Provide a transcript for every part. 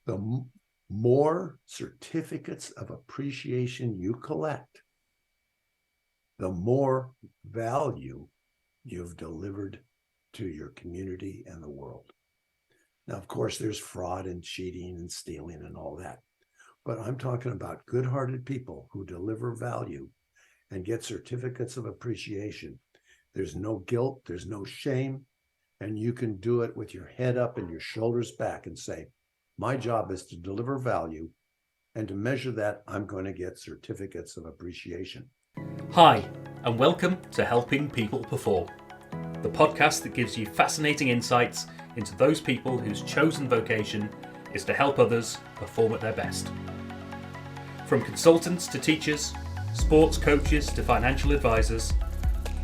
the more certificates of appreciation you collect, the more value you've delivered to your community and the world. Now, of course, there's fraud and cheating and stealing and all that. But I'm talking about good-hearted people who deliver value and get certificates of appreciation. There's no guilt, there's no shame, and you can do it with your head up and your shoulders back and say, my job is to deliver value, and to measure that, I'm going to get certificates of appreciation. Hi, and welcome to Helping People Perform, the podcast that gives you fascinating insights into those people whose chosen vocation is to help others perform at their best. From consultants to teachers, sports coaches to financial advisors,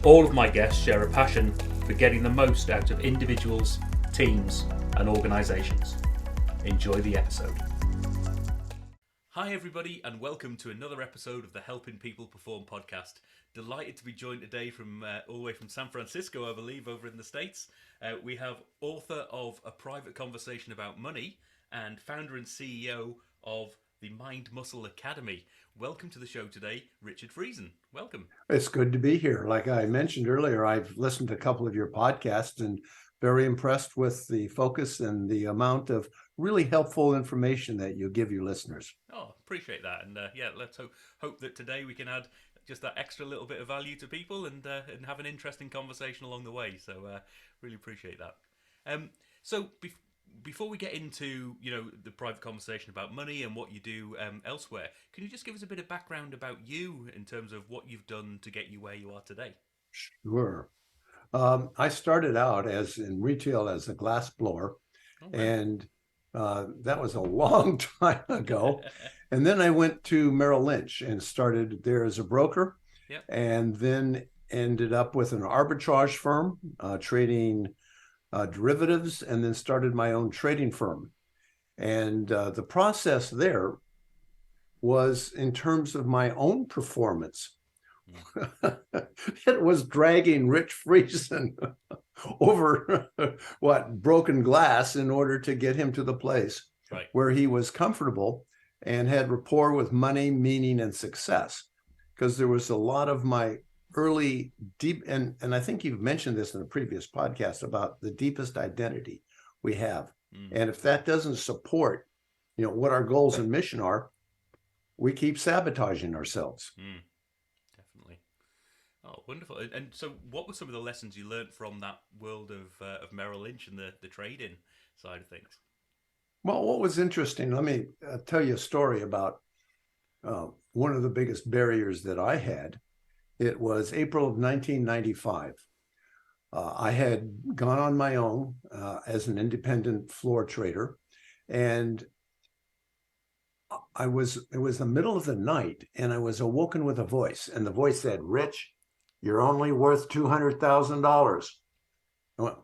all of my guests share a passion for getting the most out of individuals, teams, and organisations. Enjoy the episode. Hi everybody, and welcome to another episode of the Helping People Perform podcast. Delighted to be joined today from all the way from San Francisco, I believe, over in the States. We have author of A Private Conversation About Money and founder and CEO of the Mind Muscle Academy. Welcome to the show today, Richard Friesen. Welcome. It's good to be here. Like I mentioned earlier, I've listened to a couple of your podcasts and very impressed with the focus and the amount of really helpful information that you give your listeners. Oh, appreciate that. And let's hope that today we can add just that extra little bit of value to people and have an interesting conversation along the way. So really appreciate that. Before we get into, the private conversation about money and what you do elsewhere, can you just give us a bit of background about you in terms of what you've done to get you where you are today? Sure. I started out in retail as a glass blower, and that was a long time ago. And then I went to Merrill Lynch and started there as a broker, and then ended up with an arbitrage firm trading derivatives, and then started my own trading firm. And the process there was in terms of my own performance. It was dragging Rich Friesen over broken glass in order to get him to the place where he was comfortable and had rapport with money, meaning, and success. Because there was a lot of my early deep, and I think you've mentioned this in a previous podcast about the deepest identity we have. And if that doesn't support, what our goals and mission are, we keep sabotaging ourselves. Definitely. Oh, wonderful. And so what were some of the lessons you learned from that world of Merrill Lynch and the trading side of things? Well, what was interesting, let me tell you a story about one of the biggest barriers that I had. It was April of 1995. I had gone on my own as an independent floor trader, and it was the middle of the night, and I was awoken with a voice, and the voice said, "Rich, you're only worth $200,000. I went,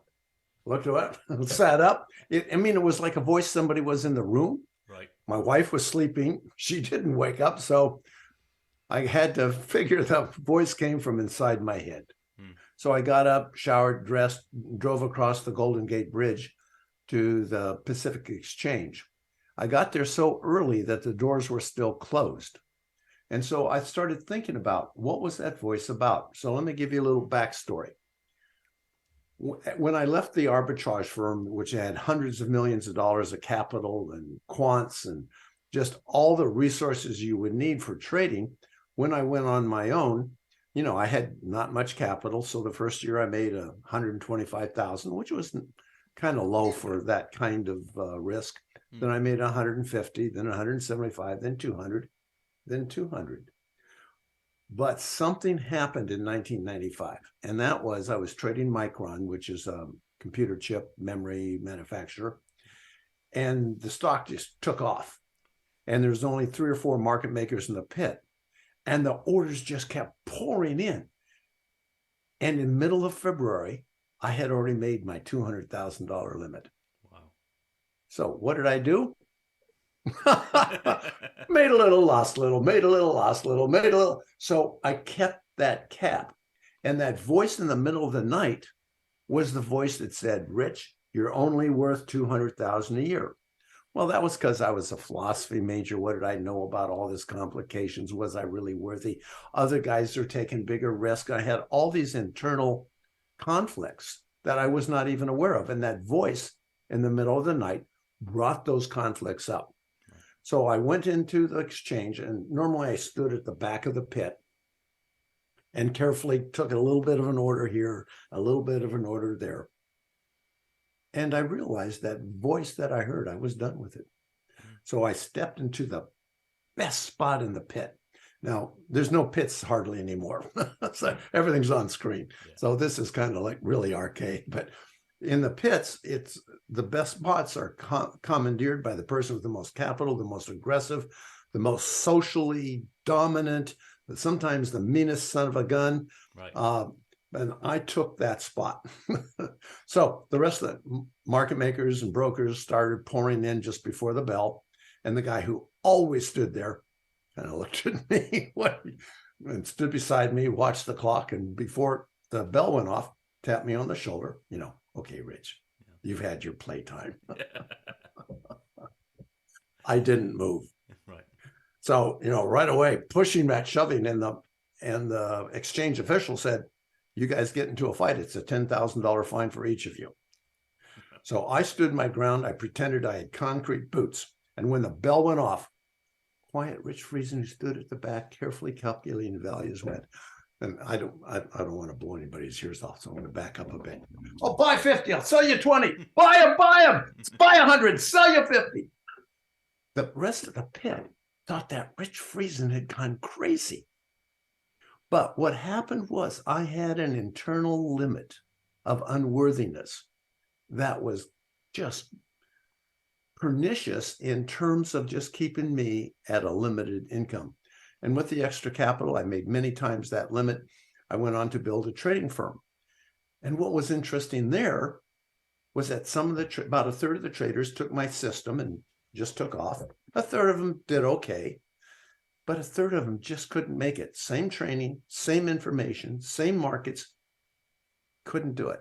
looked up, sat up. It was like a voice, somebody was in the room. Right. My wife was sleeping. She didn't wake up, so I had to figure the voice came from inside my head. So I got up, showered, dressed, drove across the Golden Gate Bridge to the Pacific Exchange. I got there so early that the doors were still closed. And so I started thinking about what was that voice about? So let me give you a little backstory. When I left the arbitrage firm, which had hundreds of millions of dollars of capital and quants and just all the resources you would need for trading, when I went on my own, I had not much capital. So the first year I made $125,000, which was kind of low for that kind of risk. Then I made 150, then 175, then 200, then 200. But something happened in 1995, and that was I was trading Micron, which is a computer chip memory manufacturer, and the stock just took off. And there's only 3 or 4 market makers in the pit, and the orders just kept pouring in. And in the middle of February, I had already made my $200,000 limit. Wow. So what did I do? Made a little, lost a little, made a little, lost a little, made a little. So I kept that cap. And that voice in the middle of the night was the voice that said, "Rich, you're only worth $200,000 a year." Well, that was because I was a philosophy major. What did I know about all these complications? Was I really worthy? Other guys are taking bigger risks. I had all these internal conflicts that I was not even aware of. And that voice in the middle of the night brought those conflicts up. So I went into the exchange, and normally I stood at the back of the pit and carefully took a little bit of an order here, a little bit of an order there. And I realized that voice that I heard, I was done with it. So I stepped into the best spot in the pit. Now, there's no pits hardly anymore. So everything's on screen. Yeah. So this is kind of like really archaic. But in the pits, it's the best spots are commandeered by the person with the most capital, the most aggressive, the most socially dominant, sometimes the meanest son of a gun. Right. And I took that spot. So the rest of the market makers and brokers started pouring in just before the bell. And the guy who always stood there kind of looked at me and stood beside me, watched the clock. And before the bell went off, tapped me on the shoulder, okay, Rich, you've had your playtime. I didn't move. Right. So, right away, pushing that, shoving, and the exchange official said, you guys get into a fight, it's a $10,000 fine for each of you. So I stood my ground. I pretended I had concrete boots. And when the bell went off, quiet Rich Friesen, who stood at the back, carefully calculating the values, went, and I don't want to blow anybody's ears off, so I'm going to back up a bit. Oh, buy 50, I'll sell you 20. Buy them, buy 100, sell you 50. The rest of the pit thought that Rich Friesen had gone crazy. But what happened was I had an internal limit of unworthiness that was just pernicious in terms of just keeping me at a limited income. And with the extra capital, I made many times that limit. I went on to build a trading firm. And what was interesting there was that about a third of the traders took my system and just took off. A third of them did okay, but a third of them just couldn't make it. Same training, same information, same markets, couldn't do it.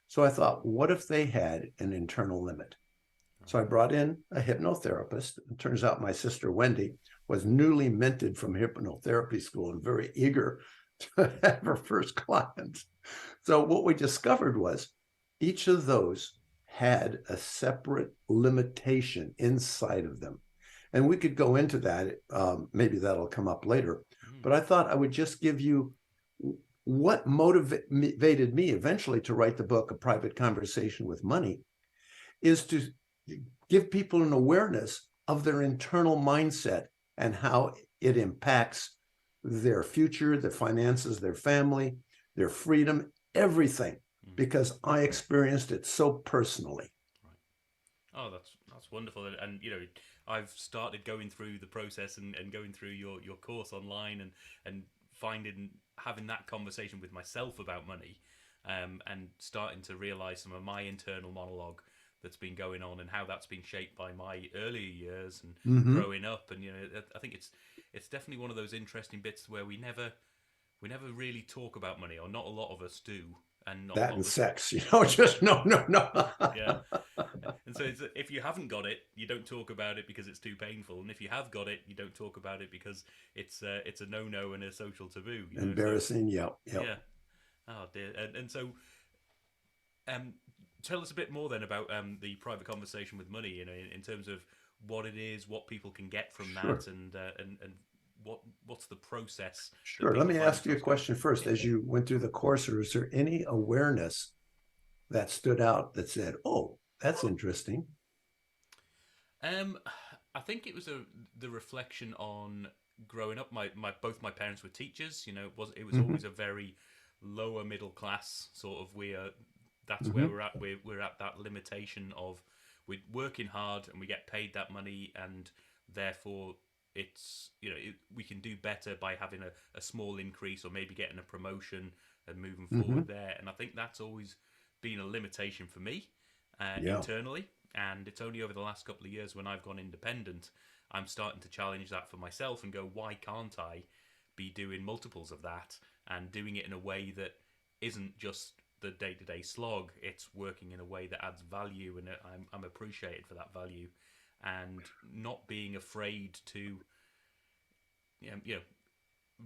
So I thought, what if they had an internal limit? So I brought in a hypnotherapist. It turns out my sister, Wendy, was newly minted from hypnotherapy school and very eager to have her first clients. So what we discovered was each of those had a separate limitation inside of them. And we could go into that. Maybe that'll come up later. But I thought I would just give you what motivated me eventually to write the book, A Private Conversation with Money, is to give people an awareness of their internal mindset and how it impacts their future, their finances, their family, their freedom, everything, because I experienced it so personally. Right. Oh, that's wonderful. And I've started going through the process and going through your course online and having that conversation with myself about money, and starting to realize some of my internal monologue that's been going on and how that's been shaped by my earlier years and growing up. And I think it's definitely one of those interesting bits where we never really talk about money, or not a lot of us do. And not that and sex, just no. Yeah. And so if you haven't got it, you don't talk about it because it's too painful, and if you have got it, you don't talk about it because it's a no-no and a social taboo. Embarrassing, so, yeah. Yeah. Oh dear. And so, tell us a bit more then about the private conversation with money. In terms of what it is, what people can get from that, and what's the process. Sure. Let me ask you a question first. As you went through the course, or is there any awareness that stood out that said, "Oh, that's interesting"? I think it was the reflection on growing up. Both my parents were teachers. It was always a very lower middle class sort of. That's where we're at. We're at that limitation of we're working hard and we get paid that money, and therefore it's we can do better by having a small increase, or maybe getting a promotion and moving forward there. And I think that's always been a limitation for me internally. And it's only over the last couple of years when I've gone independent, I'm starting to challenge that for myself and go, why can't I be doing multiples of that and doing it in a way that isn't just the day-to-day slog? It's working in a way that adds value, and I'm appreciated for that value. and not being afraid to,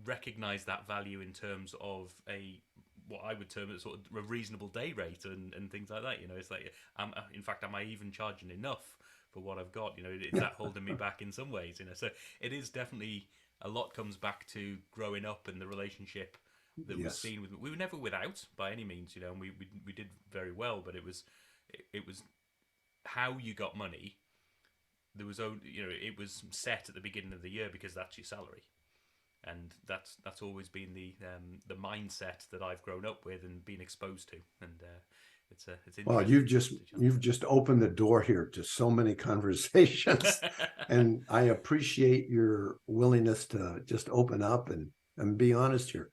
recognize that value in terms of what I would term as sort of a reasonable day rate and things like that. It's like, in fact, am I even charging enough for what I've got? Is that holding me back in some ways? So it is definitely, a lot comes back to growing up and the relationship that was seen with. We were never without by any means, and we did very well, but it was how you got money. There was it was set at the beginning of the year because that's your salary. And that's always been the mindset that I've grown up with and been exposed to, and it's interesting. Well, you've just opened the door here to so many conversations, and I appreciate your willingness to just open up and be honest here.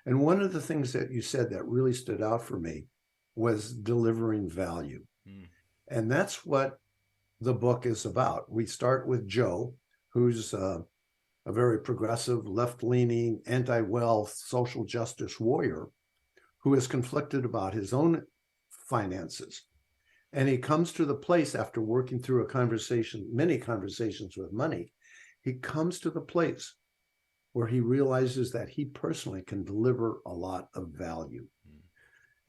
And one of the things that you said that really stood out for me was delivering value, and that's what the book is about. We start with Joe, who's a very progressive, left-leaning, anti-wealth, social justice warrior who is conflicted about his own finances. And he comes to the place after working through many conversations with money, he comes to the place where he realizes that he personally can deliver a lot of value.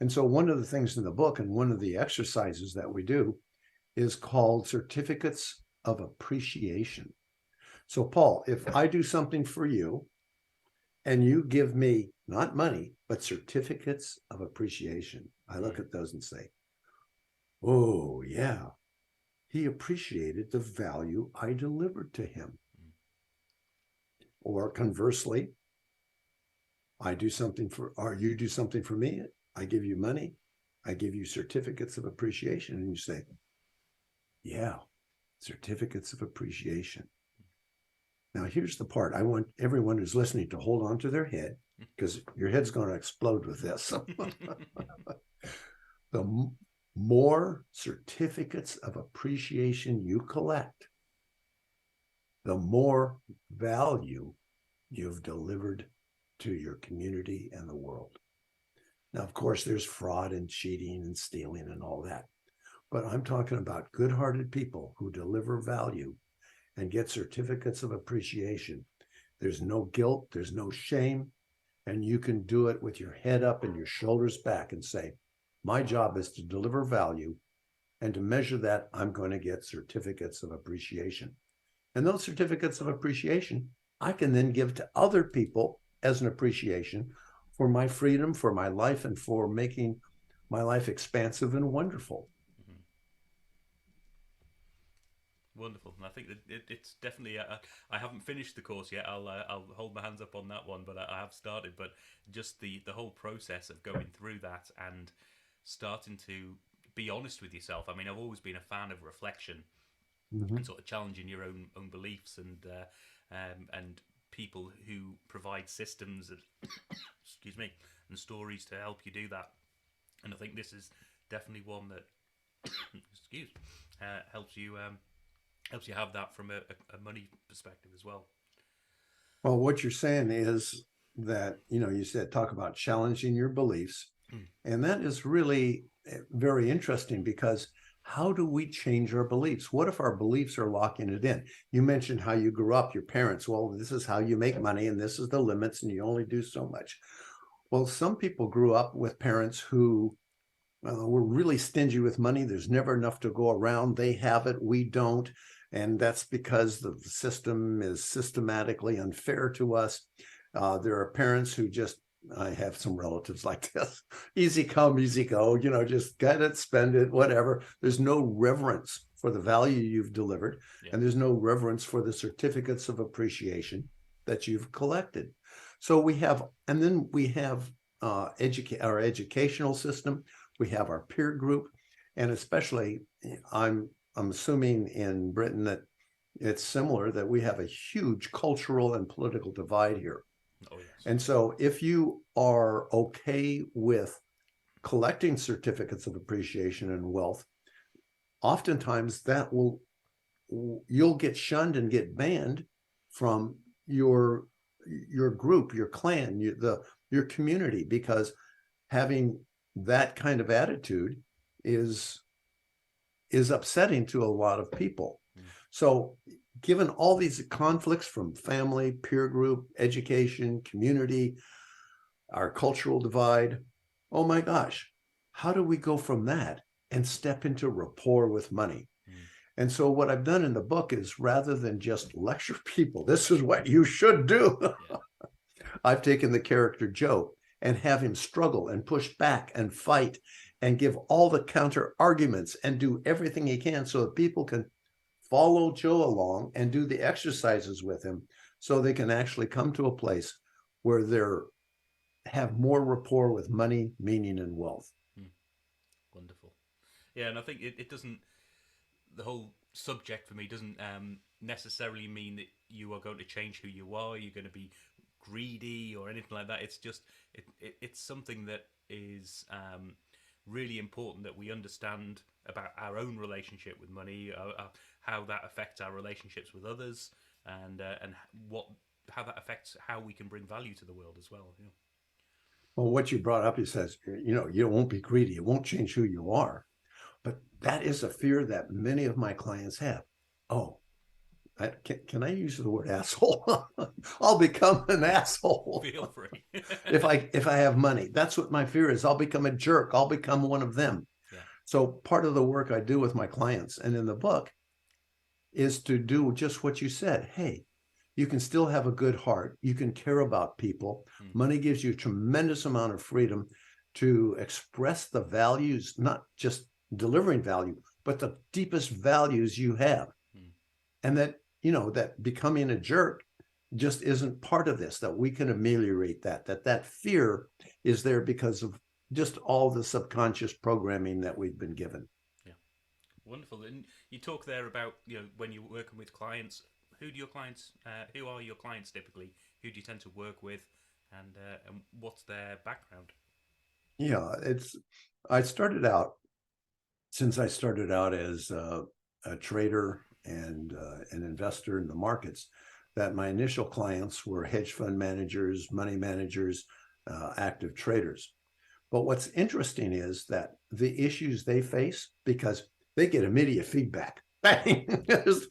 And so one of the things in the book, and one of the exercises that we do, is called certificates of appreciation. So, Paul, if I do something for you and you give me not money, but certificates of appreciation, I look at those and say, oh, yeah, he appreciated the value I delivered to him. Or conversely, you do something for me, I give you money, I give you certificates of appreciation, and you say, yeah, certificates of appreciation. Now, here's the part. I want everyone who's listening to hold on to their head, because your head's going to explode with this. The more certificates of appreciation you collect, the more value you've delivered to your community and the world. Now, of course, there's fraud and cheating and stealing and all that. But I'm talking about good-hearted people who deliver value and get certificates of appreciation. There's no guilt, there's no shame, and you can do it with your head up and your shoulders back and say, my job is to deliver value, and to measure that, I'm going to get certificates of appreciation. And those certificates of appreciation, I can then give to other people as an appreciation for my freedom, for my life, and for making my life expansive and wonderful. Wonderful, and I think that it's definitely. I haven't finished the course yet. I'll hold my hands up on that one, but I have started. But just the whole process of going through that and starting to be honest with yourself. I mean, I've always been a fan of reflection and sort of challenging your own beliefs and people who provide systems and excuse me, and stories to help you do that. And I think this is definitely one that helps you have that from a money perspective as well. Well, what you're saying is that, you said talk about challenging your beliefs. And that is really very interesting, because how do we change our beliefs? What if our beliefs are locking it in? You mentioned how you grew up, your parents, well, this is how you make money and this is the limits and you only do so much. Well, some people grew up with parents who were really stingy with money. There's never enough to go around. They have it, we don't. And that's because the system is systematically unfair to us. There are parents who I have some relatives like this, easy come, easy go, just get it, spend it, whatever. There's no reverence for the value you've delivered. Yeah. And there's no reverence for the certificates of appreciation that you've collected. So we have our educational system, we have our peer group, and especially I'm assuming in Britain that it's similar, that we have a huge cultural and political divide here. Oh, yes. And so if you are okay with collecting certificates of appreciation and wealth, oftentimes you'll get shunned and get banned from your group, your clan, your community, because having that kind of attitude is upsetting to a lot of people. So given all these conflicts from family, peer group, education, community, our cultural divide, oh my gosh, how do we go from that and step into rapport with money? And so what I've done in the book is, rather than just lecture people, this is what you should do, I've taken the character Joe and have him struggle and push back and fight and give all the counter arguments and do everything he can so that people can follow Joe along and do the exercises with him, so they can actually come to a place where they're have more rapport with money, meaning, and wealth. Wonderful. Yeah, and I think it doesn't, the whole subject for me doesn't necessarily mean that you are going to change who you are, you're going to be greedy or anything like that. It's just, it's something that is really important that we understand about our own relationship with money, how that affects our relationships with others, and how that affects how we can bring value to the world as well. Yeah. Well, what you brought up, he says, you won't be greedy. It won't change who you are. But that is a fear that many of my clients have. Oh, can I use the word asshole? I'll become an asshole. Feel free. if I have money. That's what my fear is. I'll become a jerk. I'll become one of them. Yeah. So part of the work I do with my clients and in the book is to do just what you said. Hey, you can still have a good heart. You can care about people. Money gives you a tremendous amount of freedom to express the values, not just delivering value, but the deepest values you have. And that, that becoming a jerk just isn't part of this, that we can ameliorate that fear is there because of just all the subconscious programming that we've been given. Yeah. Wonderful. And you talk there about, when you're working with clients, who are your clients typically? Who do you tend to work with, and what's their background? Yeah, since I started out as a trader and an investor in the markets, that my initial clients were hedge fund managers, money managers, active traders. But what's interesting is that the issues they face, because they get immediate feedback. there's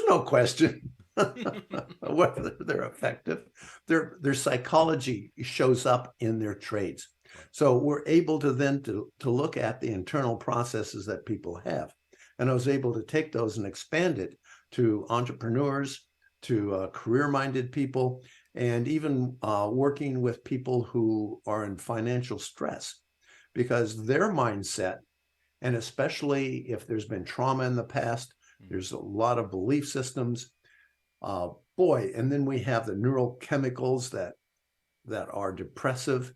no question whether they're effective. Their psychology shows up in their trades. So we're able to then to look at the internal processes that people have. And I was able to take those and expand it to entrepreneurs, to career-minded people, and even working with people who are in financial stress, because their mindset, and especially if there's been trauma in the past, there's a lot of belief systems. And then we have the neurochemicals that are depressive,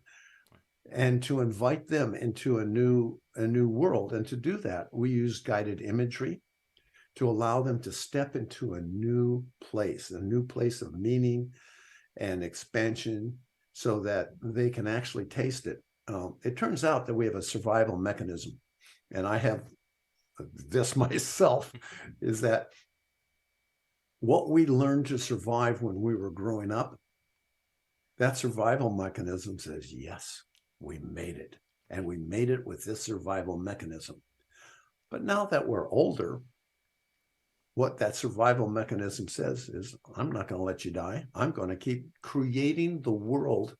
and to invite them into a new world. And to do that, we use guided imagery to allow them to step into a new place of meaning and expansion, so that they can actually taste it. It turns out that we have a survival mechanism, and I have this myself, is that what we learned to survive when we were growing up, that survival mechanism says, yes, we made it. And we made it with this survival mechanism. But now that we're older, what that survival mechanism says is, I'm not going to let you die. I'm going to keep creating the world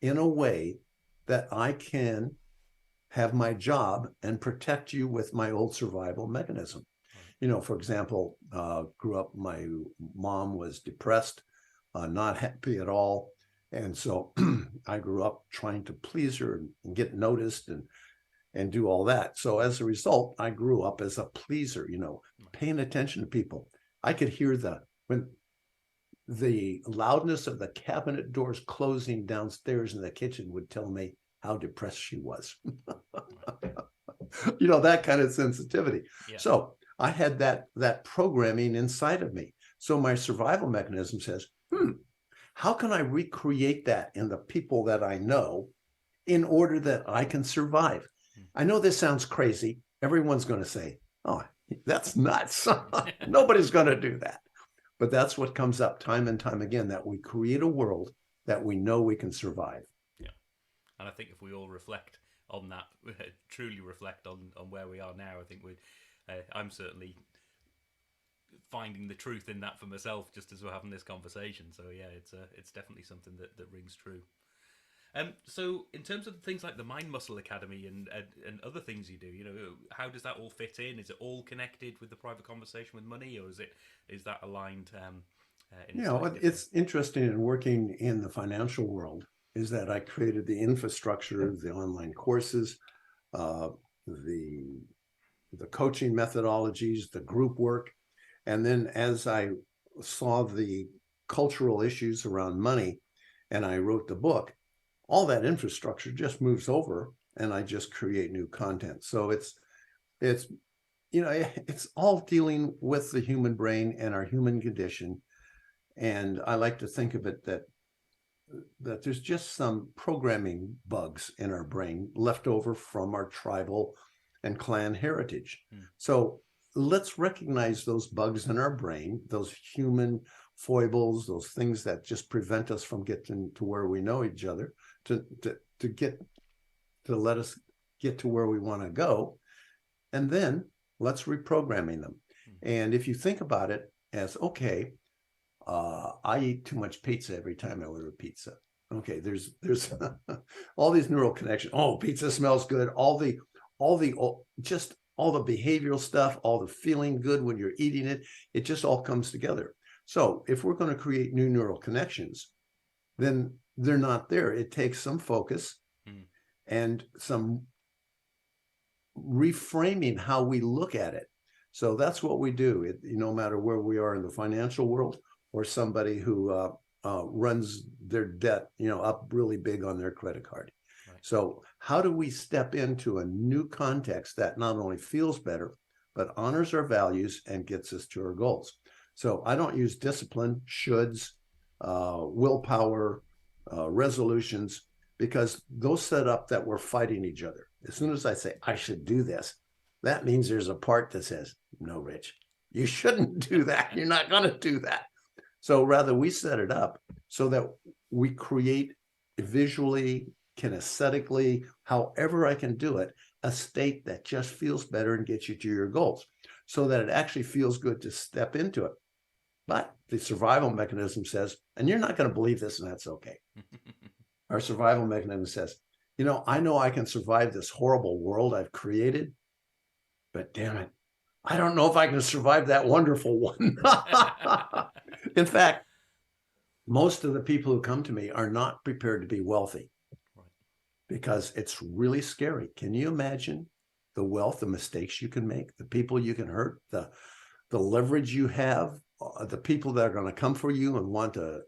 in a way that I can have my job and protect you with my old survival mechanism. For example, grew up, my mom was depressed, not happy at all. And so I grew up trying to please her and get noticed and do all that. So as a result, I grew up as a pleaser, paying attention to people. I could hear when the loudness of the cabinet doors closing downstairs in the kitchen would tell me how depressed she was. That kind of sensitivity. Yeah. So I had that programming inside of me. So my survival mechanism says, how can I recreate that in the people that I know in order that I can survive? I know this sounds crazy. Everyone's going to say, oh, that's nuts. Nobody's going to do that. But that's what comes up time and time again, that we create a world that we know we can survive. Yeah. And I think if we all reflect on that, truly reflect on where we are now, I think I'm certainly finding the truth in that for myself just as we're having this conversation. So yeah, it's definitely something that rings true. So in terms of things like the Mind Muscle Academy and other things you do, how does that all fit in? Is it all connected with the private conversation with money, or is that aligned? It's interesting in working in the financial world is that I created the infrastructure, the online courses, uh, the coaching methodologies, the group work, and then as I saw the cultural issues around money, and I wrote the book, all that infrastructure just moves over, and I just create new content. So it's it's all dealing with the human brain and our human condition. And I like to think of it that there's just some programming bugs in our brain left over from our tribal and clan heritage. So let's recognize those bugs in our brain, those human foibles, those things that just prevent us from getting to where we know each other, to let us get to where we want to go. And then let's reprogramming them. And if you think about it as, okay, I eat too much pizza every time I order pizza. Okay, there's all these neural connections. Oh, pizza smells good. All the behavioral stuff, all the feeling good when you're eating it, it just all comes together. So if we're going to create new neural connections, then they're not there. It takes some focus and some reframing how we look at it. So that's what we do. No matter where we are in the financial world, or somebody who runs their debt, up really big on their credit card. Right. So how do we step into a new context that not only feels better, but honors our values and gets us to our goals? So I don't use discipline, shoulds, willpower, resolutions, because those set up that we're fighting each other. As soon as I say, I should do this, that means there's a part that says, no, Rich, you shouldn't do that. You're not going to do that. So rather, we set it up so that we create visually, kinesthetically, however I can do it, a state that just feels better and gets you to your goals, so that it actually feels good to step into it. But the survival mechanism says, and you're not going to believe this, and that's okay. Our survival mechanism says, I know I can survive this horrible world I've created, but damn it, I don't know if I can survive that wonderful one. In fact, most of the people who come to me are not prepared to be wealthy, because it's really scary. Can you imagine the wealth, the mistakes you can make, the people you can hurt, the leverage you have, the people that are going to come for you and want to,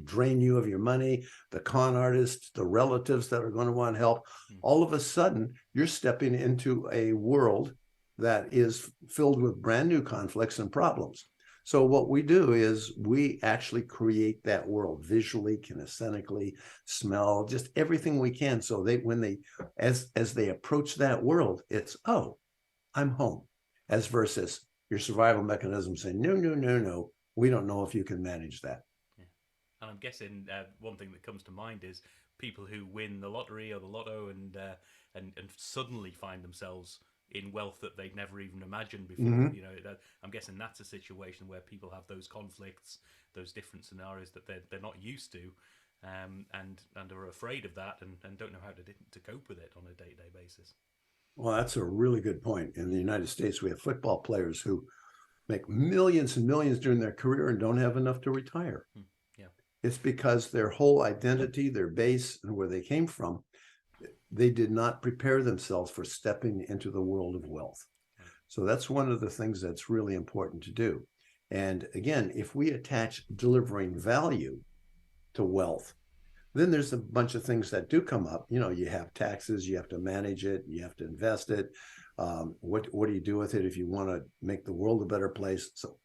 drain you of your money, the con artists, the relatives that are going to want help. All of a sudden, you're stepping into a world that is filled with brand new conflicts and problems. So what we do is we actually create that world visually, kinesthetically, smell, just everything we can. So as they approach that world, it's, oh, I'm home, as versus your survival mechanism saying, no, no, no, no, we don't know if you can manage that. Yeah. And I'm guessing one thing that comes to mind is people who win the lottery or the lotto and suddenly find themselves in wealth that they'd never even imagined before. I'm guessing that's a situation where people have those conflicts, those different scenarios that they're not used to, and are afraid of that and don't know how to cope with it on a day-to-day basis. Well, that's a really good point. In the United States, we have football players who make millions and millions during their career and don't have enough to retire. Yeah. It's because their whole identity, their base, and where they came from, they did not prepare themselves for stepping into the world of wealth. So that's one of the things that's really important to do. And again, if we attach delivering value to wealth, then there's a bunch of things that do come up. You have taxes, you have to manage it, you have to invest it. What do you do with it if you want to make the world a better place? So,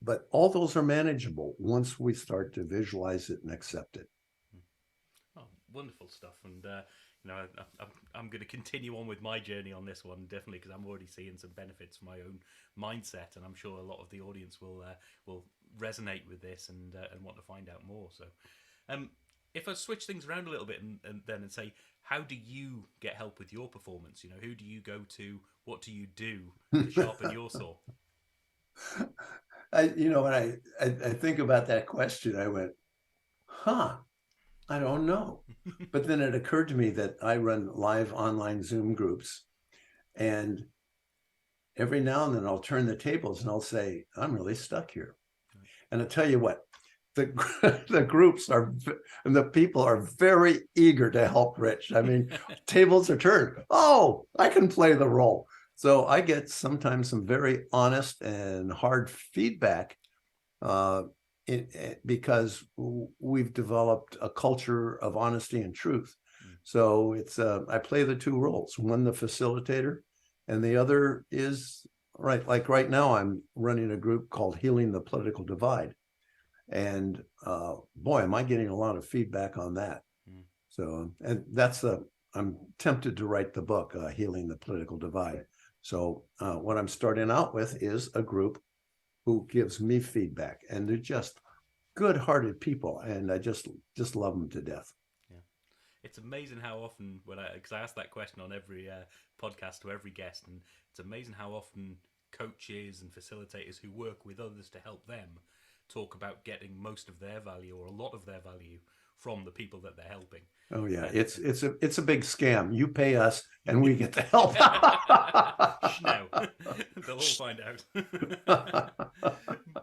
but all those are manageable once we start to visualize it and accept it. Oh, wonderful stuff. And I'm going to continue on with my journey on this one, definitely, because I'm already seeing some benefits for my own mindset, and I'm sure a lot of the audience will resonate with this and want to find out more. So, if I switch things around a little bit and say, how do you get help with your performance? Who do you go to? What do you do to sharpen your saw? When I think about that question, I went, huh, I don't know. But then it occurred to me that I run live online Zoom groups, and every now and then I'll turn the tables and I'll say, I'm really stuck here. And I'll tell you what, the the groups are and the people are very eager to help Rich. I mean, tables are turned. Oh, I can play the role. So I get sometimes some very honest and hard feedback uh, because we've developed a culture of honesty and truth. So it's I play the two roles, one the facilitator, and the other is right. Like right now, I'm running a group called Healing the Political Divide, and boy, am I getting a lot of feedback on that. So, and that's the I'm tempted to write the book, Healing the Political Divide. So, what I'm starting out with is a group who gives me feedback, and they're just good-hearted people, and I just love them to death. Yeah, it's amazing how often because I ask that question on every podcast to every guest, and it's amazing how often coaches and facilitators who work with others to help them talk about getting most of their value or a lot of their value from the people that they're helping. Oh yeah, it's a big scam. You pay us, and we get the help. No, they'll all find out.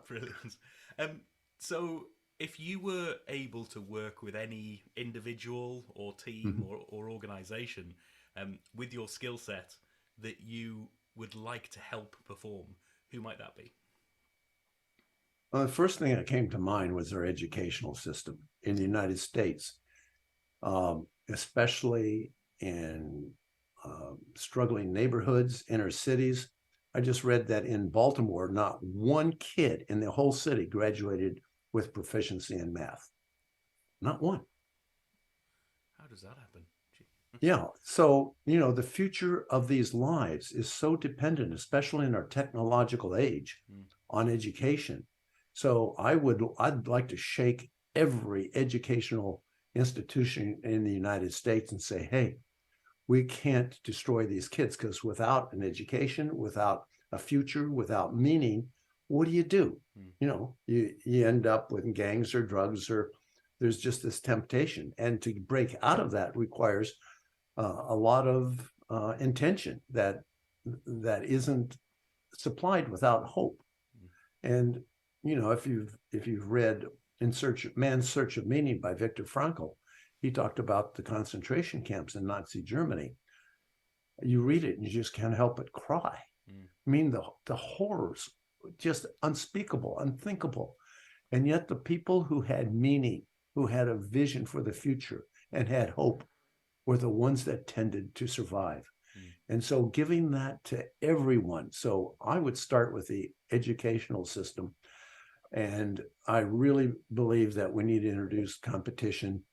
Brilliant. So, if you were able to work with any individual or team or organization with your skill set that you would like to help perform, who might that be? Well, the first thing that came to mind was our educational system in the United States, especially in struggling neighborhoods, inner cities. I just read that in Baltimore, not one kid in the whole city graduated with proficiency in math. Not one. How does that happen? Yeah. So, the future of these lives is so dependent, especially in our technological age, on education. So I'd like to shake every educational institution in the United States and say, hey, we can't destroy these kids, because without an education, without a future, without meaning, what do you do? You end up with gangs or drugs, or there's just this temptation. And to break out of that requires a lot of intention that isn't supplied without hope. And if you've read Man's Search of Meaning by Viktor Frankl, he talked about the concentration camps in Nazi Germany. You read it and you just can't help but cry. I mean, the horrors, just unspeakable, unthinkable. And yet the people who had meaning, who had a vision for the future and had hope, were the ones that tended to survive. And so giving that to everyone. So I would start with the educational system. And I really believe that we need to introduce competition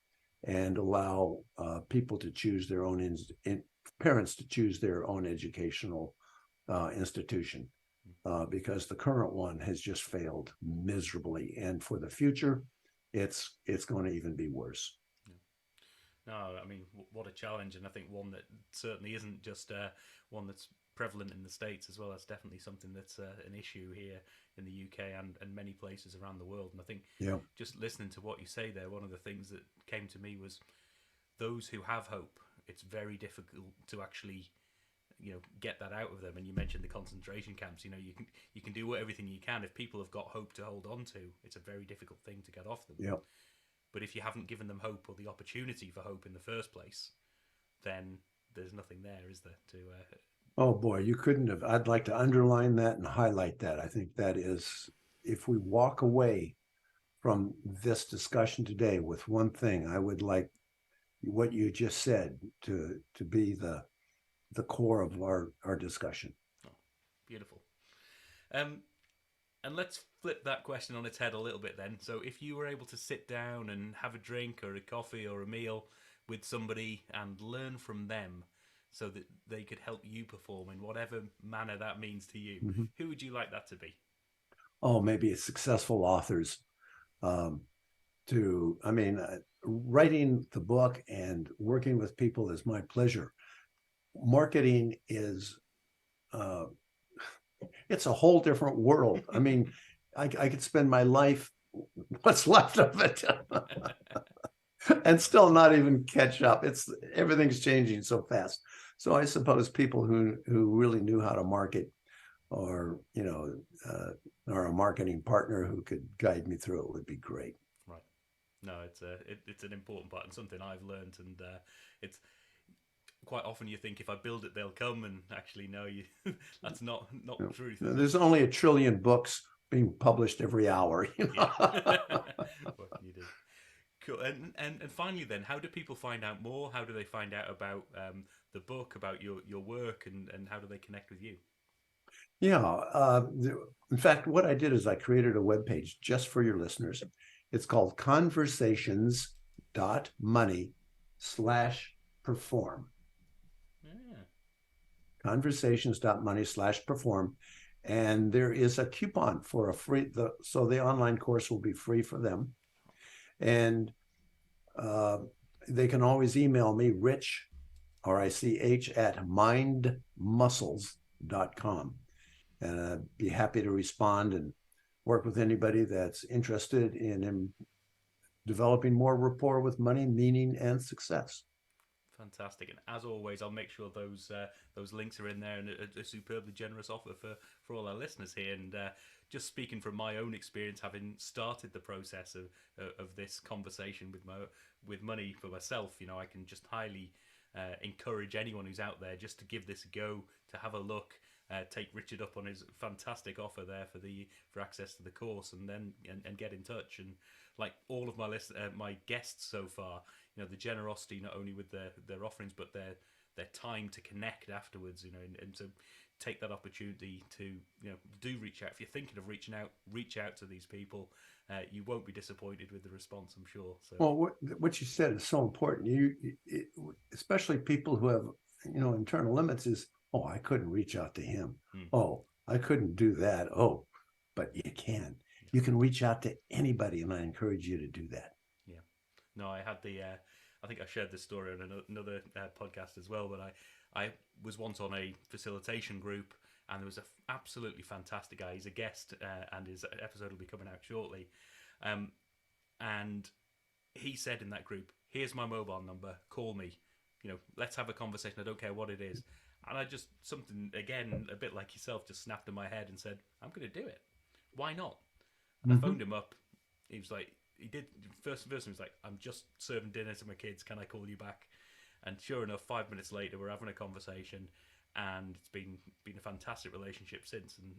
and allow people to choose their own, parents to choose their own educational institution, because the current one has just failed miserably. And for the future, it's going to even be worse. No, I mean, what a challenge, and I think one that certainly isn't just one that's prevalent in the States as well. That's definitely something that's an issue here in the UK and many places around the world. And I think just listening to what you say there, one of the things that came to me was those who have hope, it's very difficult to actually get that out of them. And you mentioned the concentration camps. You can do everything you can. If people have got hope to hold on to, it's a very difficult thing to get off them. Yeah. But if you haven't given them hope or the opportunity for hope in the first place, then there's nothing there, is there? Oh boy, you couldn't have. I'd like to underline that and highlight that. I think that is, if we walk away from this discussion today with one thing, I would like what you just said to be the core of our discussion. Oh, beautiful. And let's flip that question on its head a little bit then. So if you were able to sit down and have a drink or a coffee or a meal with somebody and learn from them so that they could help you perform in whatever manner that means to you, who would you like that to be? Oh, maybe successful authors. Writing the book and working with people is my pleasure. Marketing is it's a whole different world. I mean, I could spend my life, what's left of it, and still not even catch up. Everything's changing so fast. So I suppose people who really knew how to market, or or a marketing partner who could guide me through it would be great. Right. No, it's an important part and something I've learned, and it's quite often you think if I build it they'll come, and actually no, that's not the truth. There's only 1 trillion books being published every hour. Yeah. What can you do? Cool. And finally then, how do people find out more? How do they find out about the book, about your work, and how do they connect with you? Yeah. In fact, what I did is I created a webpage just for your listeners. It's called conversations.money/perform. Conversations.money/perform. And there is a coupon for a free, so the online course will be free for them. And they can always email me, Rich, R-I-C-H, at mindmuscles.com. And I'd be happy to respond and work with anybody that's interested in developing more rapport with money, meaning, and success. Fantastic. And as always, I'll make sure those links are in there, and a superbly generous offer for all our listeners here. And just speaking from my own experience, having started the process of this conversation with money for myself, I can just highly encourage anyone who's out there just to give this a go, to have a look, take Richard up on his fantastic offer there for access to the course, and then and get in touch. And like all of my guests so far, the generosity not only with their offerings, but their time to connect afterwards, and to take that opportunity to do reach out. If you're thinking of reaching out, reach out to these people. You won't be disappointed with the response, I'm sure. So, well, what you said is so important. Especially people who have internal limits, is, oh, I couldn't reach out to him. Oh, I couldn't do that. Oh, but you can. You can reach out to anybody, and I encourage you to do that. Yeah. No, I had I think I shared this story on another podcast as well, but I was once on a facilitation group, and there was an absolutely fantastic guy. He's a guest, and his episode will be coming out shortly. And he said in that group, "Here's my mobile number. Call me. Let's have a conversation. I don't care what it is." And I just, something, again, a bit like yourself, just snapped in my head and said, I'm going to do it. Why not? And I phoned him up. He was like, first he was like, I'm just serving dinner to my kids. Can I call you back? And sure enough, 5 minutes later, we're having a conversation, and it's been a fantastic relationship since. And,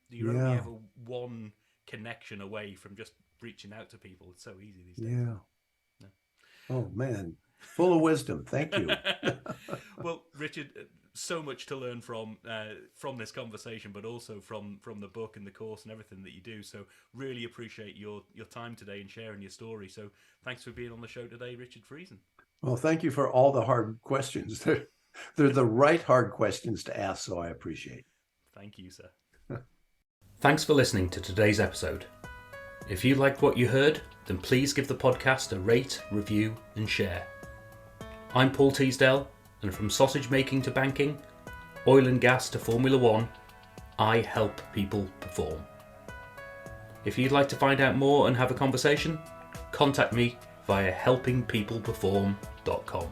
you're only ever one connection away from just reaching out to people. It's so easy these days. Yeah. Oh, man. Full of wisdom. Thank you. Well, Richard, so much to learn from this conversation, but also from the book and the course and everything that you do. So really appreciate your time today and sharing your story. So thanks for being on the show today, Richard Friesen. Well, thank you for all the hard questions. They're the right hard questions to ask, so I appreciate it. Thank you, sir. Thanks for listening to today's episode. If you liked what you heard, then please give the podcast a rate, review, and share. I'm Paul Teasdale, and from sausage making to banking, oil and gas to Formula One, I help people perform. If you'd like to find out more and have a conversation, contact me via helpingpeopleperform.com.